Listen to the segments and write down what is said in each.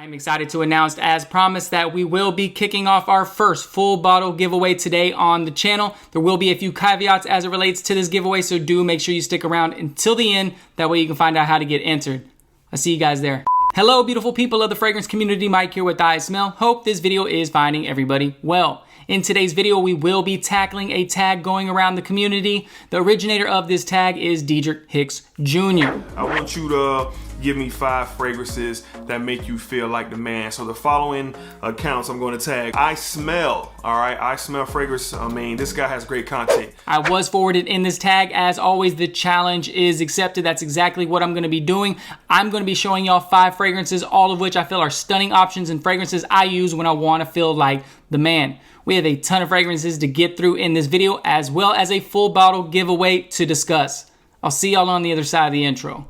I'm excited to announce, as promised, that we will be kicking off our first full bottle giveaway today on the channel. There will be a few caveats as it relates to this giveaway, so do make sure you stick around until the end. That way you can find out how to get entered. I'll see you guys there. Hello, beautiful people of the fragrance community. Mike here with iSMELL. Hope this video is finding everybody well. In today's video, we will be tackling a tag going around the community. The originator of this tag is Dedrick Hicks Jr. I want you to give me 5 fragrances that make you feel like the man. So the following accounts I'm going to tag. iSMELL, all right? iSMELL fragrance. I mean, this guy has great content. I was forwarded in this tag. As always, the challenge is accepted. That's exactly what I'm going to be doing. I'm going to be showing y'all 5 fragrances, all of which I feel are stunning options and fragrances I use when I want to feel like the man. We have a ton of fragrances to get through in this video, as well as a full bottle giveaway to discuss. I'll see y'all on the other side of the intro.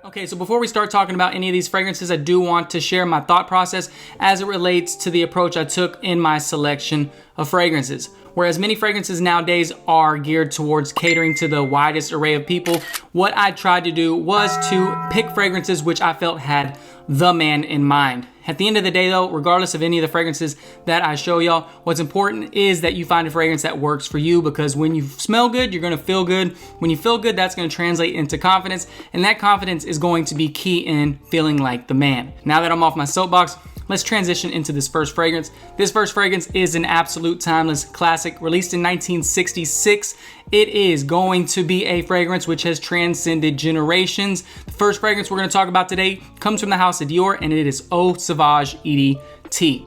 Okay, so before we start talking about any of these fragrances, I do want to share my thought process as it relates to the approach I took in my selection of fragrances. Whereas many fragrances nowadays are geared towards catering to the widest array of people, what I tried to do was to pick fragrances which I felt had the man in mind. At the end of the day though, regardless of any of the fragrances that I show y'all, what's important is that you find a fragrance that works for you, because when you smell good, you're gonna feel good. When you feel good, that's gonna translate into confidence, and that confidence is going to be key in feeling like the man. Now that I'm off my soapbox, let's transition into this first fragrance. This first fragrance is an absolute timeless classic, released in 1966. It is going to be a fragrance which has transcended generations. The first fragrance we're going to talk about today comes from the house of Dior, and it is Eau Sauvage EDT.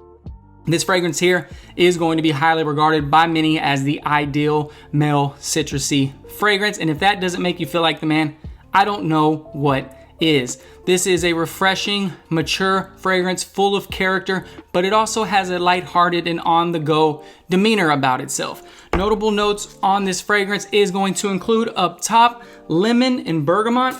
This fragrance here is going to be highly regarded by many as the ideal male citrusy fragrance, and if that doesn't make you feel like the man, I don't know what is. This is a refreshing, mature fragrance full of character, but it also has a lighthearted and on-the-go demeanor about itself. Notable notes on this fragrance is going to include, up top, lemon and bergamot.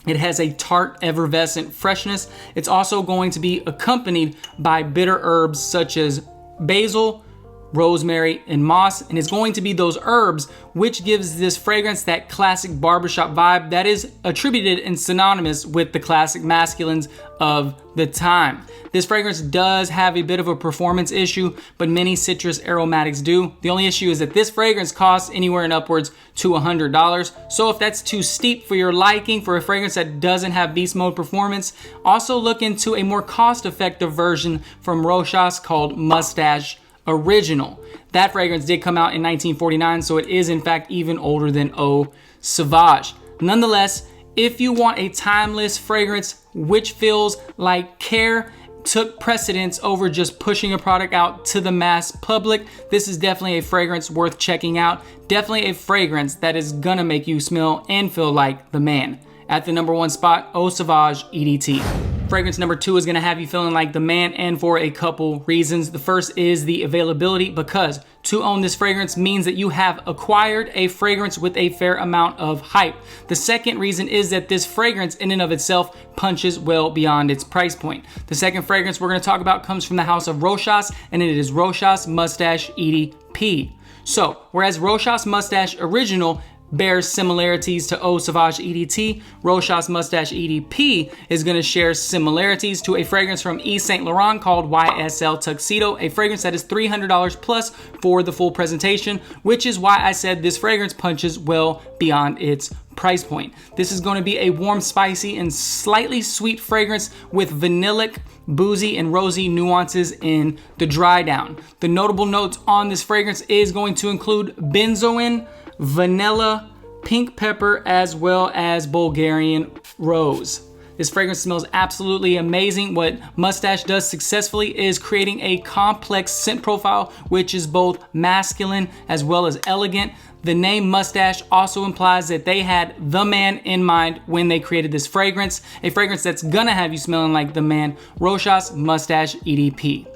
It has a tart, effervescent freshness. It's also going to be accompanied by bitter herbs such as basil, rosemary, and moss, and it's going to be those herbs which gives this fragrance that classic barbershop vibe that is attributed and synonymous with the classic masculines of the time. This fragrance does have a bit of a performance issue, but many citrus aromatics do. The only issue is that this fragrance costs anywhere in upwards to $100. So if that's too steep for your liking for a fragrance that doesn't have beast mode performance, also look into a more cost-effective version from Rochas called Mustache Original. That fragrance did come out in 1949, so it is in fact even older than Eau Sauvage. Nonetheless, if you want a timeless fragrance which feels like care took precedence over just pushing a product out to the mass public, this is definitely a fragrance worth checking out. Definitely a fragrance that is gonna make you smell and feel like the man. At the number 1 spot, Eau Sauvage EDT. Fragrance number 2 is gonna have you feeling like the man, and for a couple reasons. The first is the availability, because to own this fragrance means that you have acquired a fragrance with a fair amount of hype. The second reason is that this fragrance in and of itself punches well beyond its price point. The second fragrance we're gonna talk about comes from the house of Rochas, and it is Rochas Mustache EDP. So, whereas Rochas Mustache Original bears similarities to Eau Sauvage EDT, Rochas Mustache EDP is going to share similarities to a fragrance from Yves Saint Laurent called YSL Tuxedo, a fragrance that is $300 plus for the full presentation, which is why I said this fragrance punches well beyond its price point. This is going to be a warm, spicy, and slightly sweet fragrance with vanillic, boozy, and rosy nuances in the dry down. The notable notes on this fragrance is going to include benzoin, vanilla, pink pepper, as well as Bulgarian rose. This fragrance smells absolutely amazing. What Mustache does successfully is creating a complex scent profile, which is both masculine as well as elegant. The name Mustache also implies that they had the man in mind when they created this fragrance, a fragrance that's gonna have you smelling like the man, Rochas Mustache EDP.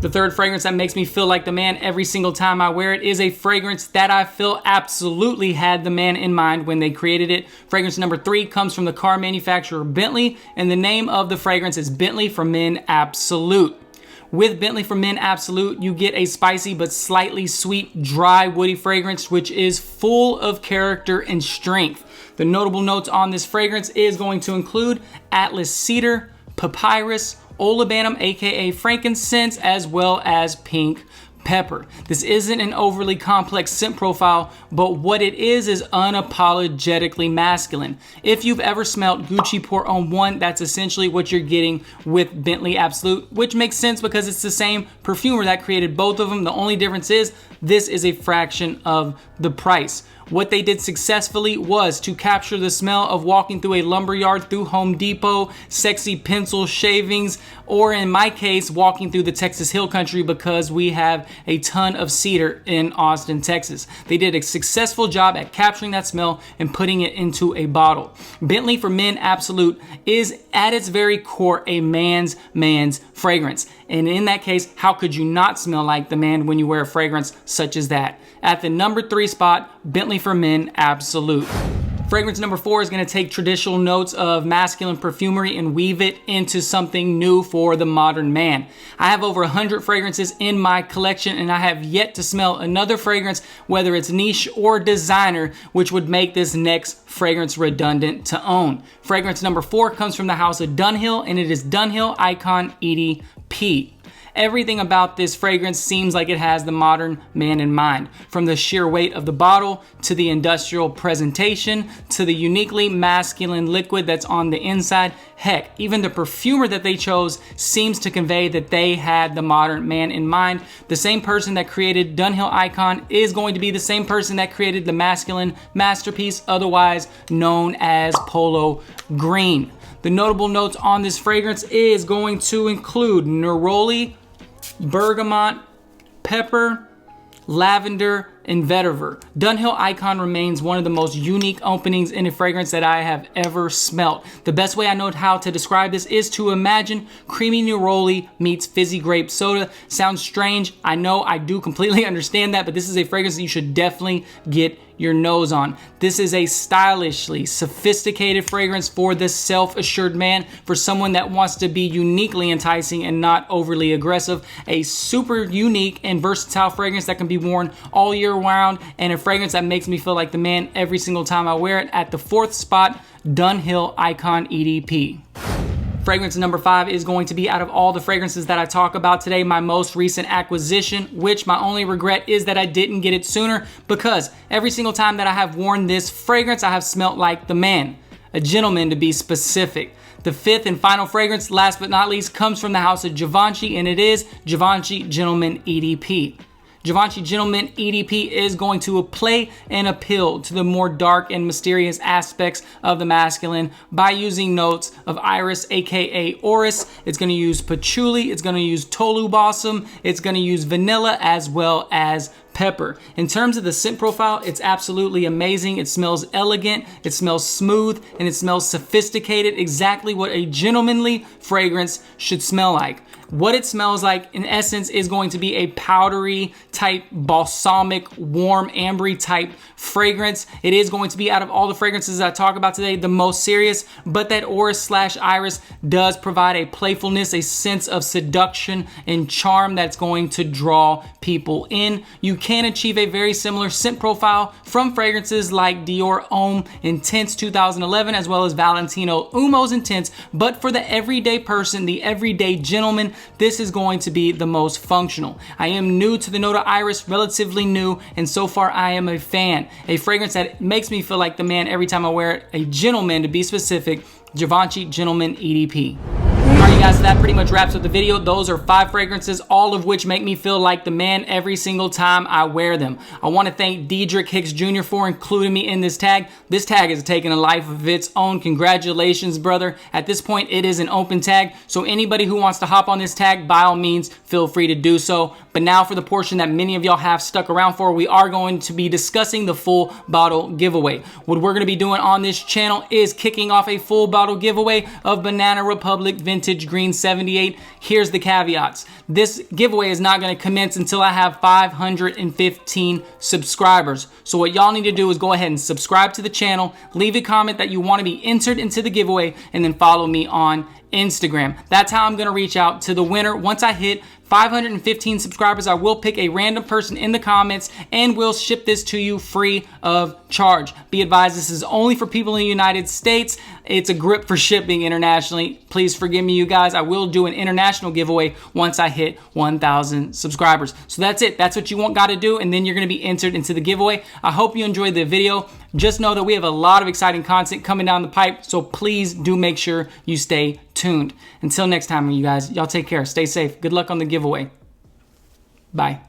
The third fragrance that makes me feel like the man every single time I wear it is a fragrance that I feel absolutely had the man in mind when they created it. Fragrance number 3 comes from the car manufacturer Bentley, and the name of the fragrance is Bentley for Men Absolute. With Bentley for Men Absolute, you get a spicy but slightly sweet, dry, woody fragrance, which is full of character and strength. The notable notes on this fragrance is going to include Atlas cedar, papyrus, olibanum, aka frankincense, as well as pink pepper. This isn't an overly complex scent profile, but what it is unapologetically masculine. If you've ever smelled Gucci Pour Homme 1, that's essentially what you're getting with Bentley Absolute, which makes sense because it's the same perfumer that created both of them. The only difference is this is a fraction of the price. What they did successfully was to capture the smell of walking through a lumberyard, through Home Depot, sexy pencil shavings, or in my case, walking through the Texas Hill Country because we have a ton of cedar in Austin, Texas. They did a successful job at capturing that smell and putting it into a bottle. Bentley for Men Absolute is at its very core a man's fragrance. And in that case, how could you not smell like the man when you wear a fragrance such as that? At the number 3 spot, Bentley for Men Absolute. Fragrance number 4 is going to take traditional notes of masculine perfumery and weave it into something new for the modern man. I have over 100 fragrances in my collection, and I have yet to smell another fragrance, whether it's niche or designer, which would make this next fragrance redundant to own. Fragrance number 4 comes from the house of Dunhill, and it is Dunhill Icon EDP. Everything about this fragrance seems like it has the modern man in mind. From the sheer weight of the bottle, to the industrial presentation, to the uniquely masculine liquid that's on the inside. Heck, even the perfumer that they chose seems to convey that they had the modern man in mind. The same person that created Dunhill Icon is going to be the same person that created the masculine masterpiece, otherwise known as Polo Green. The notable notes on this fragrance is going to include neroli, bergamot, pepper, lavender, and vetiver. Dunhill Icon remains one of the most unique openings in a fragrance that I have ever smelt. The best way I know how to describe this is to imagine creamy neroli meets fizzy grape soda. Sounds strange. I know, I do completely understand that, but this is a fragrance that you should definitely get your nose on. This is a stylishly sophisticated fragrance for the self-assured man, for someone that wants to be uniquely enticing and not overly aggressive. A super unique and versatile fragrance that can be worn all year round, and a fragrance that makes me feel like the man every single time I wear it. At the 4th spot, Dunhill Icon EDP. Fragrance number 5 is going to be, out of all the fragrances that I talk about today, my most recent acquisition, which my only regret is that I didn't get it sooner, because every single time that I have worn this fragrance, I have smelt like the man, a gentleman to be specific. The 5th and final fragrance, last but not least, comes from the house of Givenchy, and it is Givenchy Gentleman EDP. Givenchy Gentleman EDP is going to play and appeal to the more dark and mysterious aspects of the masculine by using notes of iris, aka orris. It's going to use patchouli, it's going to use tolu balsam, it's going to use vanilla, as well as pepper. In terms of the scent profile, it's absolutely amazing. It smells elegant, it smells smooth, and it smells sophisticated, exactly what a gentlemanly fragrance should smell like. What it smells like, in essence, is going to be a powdery type, balsamic, warm, ambery type fragrance. It is going to be, out of all the fragrances I talk about today, the most serious, but that orris/iris does provide a playfulness, a sense of seduction and charm that's going to draw people in. You can achieve a very similar scent profile from fragrances like Dior Homme Intense 2011, as well as Valentino Umo's Intense, but for the everyday person, the everyday gentleman, this is going to be the most functional. I am new to the note of iris, relatively new, and so far I am a fan. A fragrance that makes me feel like the man every time I wear it, a gentleman to be specific, Givenchy Gentleman EDP. Alright, you guys, so that pretty much wraps up the video. Those are 5 fragrances, all of which make me feel like the man every single time I wear them. I want to thank Dedrick Hicks Jr. for including me in this tag. This tag has taken a life of its own. Congratulations, brother. At this point, it is an open tag, so anybody who wants to hop on this tag, by all means, feel free to do so. But now for the portion that many of y'all have stuck around for, we are going to be discussing the full bottle giveaway. What we're going to be doing on this channel is kicking off a full bottle giveaway of Banana Republic Vintage Green 78. Here's the caveats. This giveaway is not going to commence until I have 515 subscribers. So what y'all need to do is go ahead and subscribe to the channel, leave a comment that you want to be entered into the giveaway, and then follow me on Instagram. That's how I'm going to reach out to the winner. Once I hit 515 subscribers, I will pick a random person in the comments and we'll ship this to you free of charge. Be advised, this is only for people in the United States. It's a grip for shipping internationally. Please forgive me, you guys. I will do an international giveaway once I hit 1,000 subscribers. So that's it. That's what you got to do, and then you're going to be entered into the giveaway. I hope you enjoyed the video. Just know that we have a lot of exciting content coming down the pipe, so please do make sure you stay tuned. Until next time, you guys, y'all take care. Stay safe. Good luck on the giveaway. Bye.